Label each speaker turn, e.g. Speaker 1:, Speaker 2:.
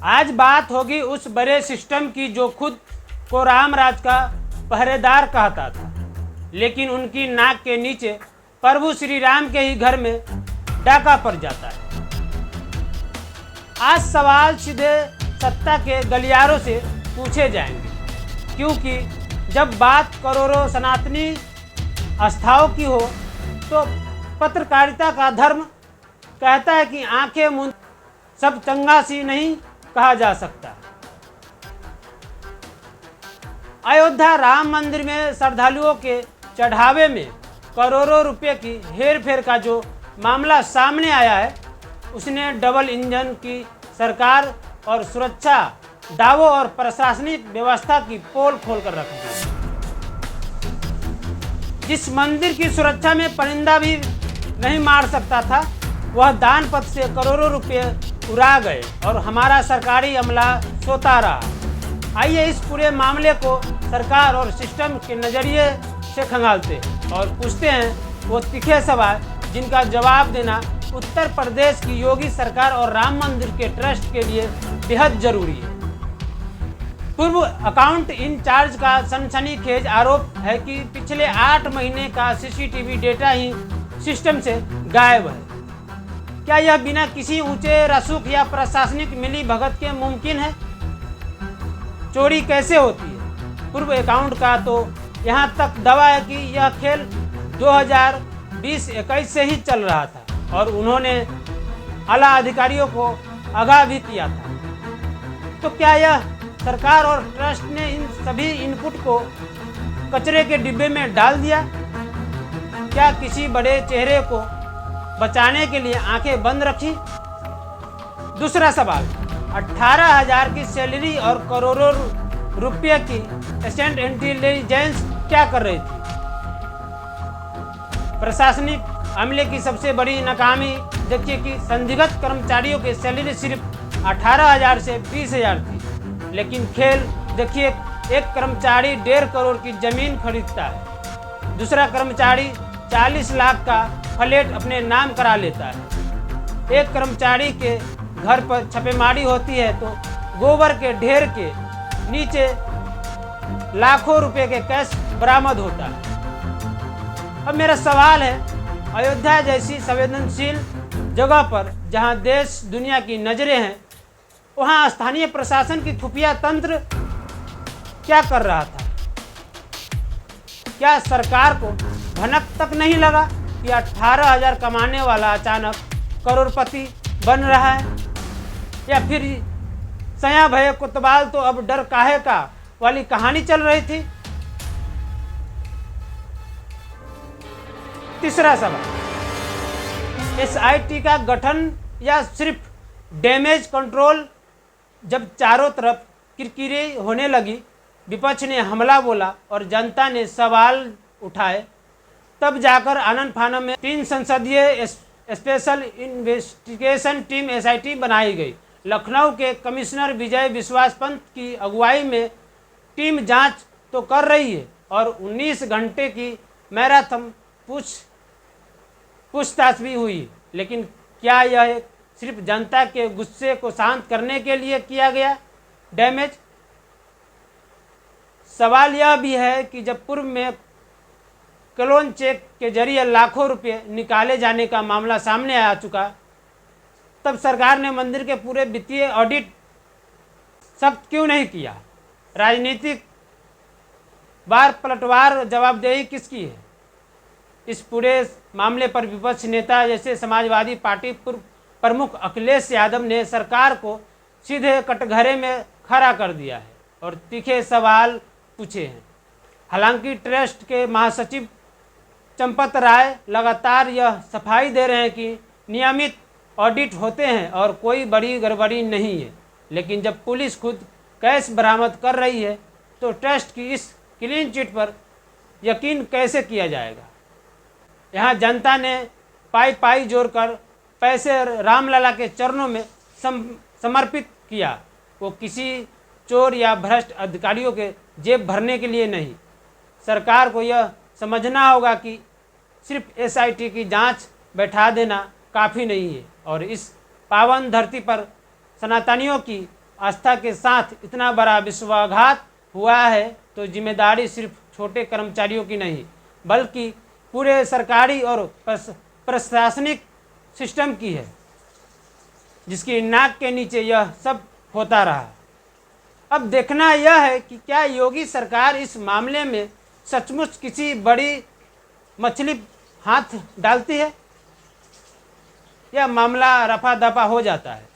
Speaker 1: आज बात होगी उस बड़े सिस्टम की जो खुद को रामराज का पहरेदार कहता था, लेकिन उनकी नाक के नीचे प्रभु श्री राम के ही घर में डाका पड़ जाता है। आज सवाल सीधे सत्ता के गलियारों से पूछे जाएंगे, क्योंकि जब बात करोड़ों सनातनी आस्थाओं की हो तो पत्रकारिता का धर्म कहता है कि आंखें मूंद सब चंगा सी नहीं कहा जा सकता। अयोध्या राम मंदिर में श्रद्धालुओं के चढ़ावे में करोड़ों रुपए की हेरफेर का जो मामला सामने आया है, उसने डबल इंजन की सरकार और सुरक्षा दावों और प्रशासनिक व्यवस्था की पोल खोल कर रख दी। जिस मंदिर की सुरक्षा में परिंदा भी नहीं मार सकता था, वह दान पत्र से करोड़ों रुपए उड़ा गए और हमारा सरकारी अमला सोता रहा। आइए इस पूरे मामले को सरकार और सिस्टम के नज़रिए से खंगालते और पूछते हैं वो तीखे सवाल जिनका जवाब देना उत्तर प्रदेश की योगी सरकार और राम मंदिर के ट्रस्ट के लिए बेहद जरूरी है। पूर्व अकाउंट इंचार्ज का सनसनीखेज आरोप है कि पिछले 8 महीने का सीसीटीवी डेटा ही सिस्टम से गायब है। क्या यह बिना किसी ऊंचे रसूख या प्रशासनिक मिली भगत के मुमकिन है? चोरी कैसे होती है? पूर्व अकाउंट का तो यहाँ तक दावा है कि यह खेल 2020-21 से ही चल रहा था और उन्होंने आला अधिकारियों को आगाह भी किया था। तो क्या यह सरकार और ट्रस्ट ने इन सभी इनपुट को कचरे के डिब्बे में डाल दिया? क्या किसी बड़े चेहरे को बचाने के लिए आंखें बंद रखी? दूसरा सवाल, 18,000 की सैलरी और करोड़ों रुपये की एसेंट इंटेलिजेंस क्या कर रही थी? प्रशासनिक अमले की सबसे बड़ी नाकामी देखिए कि संदिग्ध कर्मचारियों की सैलरी सिर्फ 18,000 से 20,000 थी, लेकिन खेल देखिए, एक कर्मचारी 1.5 करोड़ की जमीन खरीदता है, दूसरा कर्मचारी 40 लाख का फ्लैट अपने नाम करा लेता है। एक कर्मचारी के घर पर छापेमारी होती है तो गोबर के ढेर के नीचे लाखों रुपए के कैश बरामद होता है। अब मेरा सवाल है, अयोध्या जैसी संवेदनशील जगह पर जहां देश दुनिया की नज़रें हैं, वहां स्थानीय प्रशासन की खुफिया तंत्र क्या कर रहा था? क्या सरकार को भनक तक नहीं लगा कि 18,000 कमाने वाला अचानक करोड़पति बन रहा है? या फिर सया भय कोतवाल तो अब डर काहे का वाली कहानी चल रही थी? तीसरा सवाल, एसआईटी का गठन या सिर्फ डैमेज कंट्रोल? जब चारों तरफ किरकिरी होने लगी, विपक्ष ने हमला बोला और जनता ने सवाल उठाए, तब जाकर आनन फानन में 3 संसदीय स्पेशल इन्वेस्टिगेशन टीम एसआईटी बनाई गई। लखनऊ के कमिश्नर विजय विश्वास पंत की अगुवाई में टीम जांच तो कर रही है और 19 घंटे की मैराथन पूछताछ भी हुई, लेकिन क्या यह सिर्फ जनता के गुस्से को शांत करने के लिए किया गया डैमेज? सवाल यह भी है कि जब पूर्व में क्लोन चेक के जरिए लाखों रुपए निकाले जाने का मामला सामने आ चुका, तब सरकार ने मंदिर के पूरे वित्तीय ऑडिट सख्त क्यों नहीं किया? राजनीतिक बार पलटवार जवाबदेही किसकी है? इस पूरे मामले पर विपक्ष नेता जैसे समाजवादी पार्टी पूर्व प्रमुख अखिलेश यादव ने सरकार को सीधे कटघरे में खड़ा कर दिया है और तीखे सवाल पूछे हैं। हालांकि ट्रस्ट के महासचिव चंपत राय लगातार यह सफाई दे रहे हैं कि नियमित ऑडिट होते हैं और कोई बड़ी गड़बड़ी नहीं है, लेकिन जब पुलिस खुद कैश बरामद कर रही है तो ट्रस्ट की इस क्लीन चिट पर यकीन कैसे किया जाएगा? यहाँ जनता ने पाई जोड़कर पैसे रामलला के चरणों में समर्पित किया, वो किसी चोर या भ्रष्ट अधिकारियों के जेब भरने के लिए नहीं। सरकार को यह समझना होगा कि सिर्फ एसआईटी की जांच बैठा देना काफ़ी नहीं है और इस पावन धरती पर सनातनियों की आस्था के साथ इतना बड़ा विश्वासघात हुआ है तो जिम्मेदारी सिर्फ छोटे कर्मचारियों की नहीं बल्कि पूरे सरकारी और प्रशासनिक सिस्टम की है, जिसकी नाक के नीचे यह सब होता रहा। अब देखना यह है कि क्या योगी सरकार इस मामले में सचमुच किसी बड़ी मछली हाथ डालती है या मामला रफा दफा हो जाता है।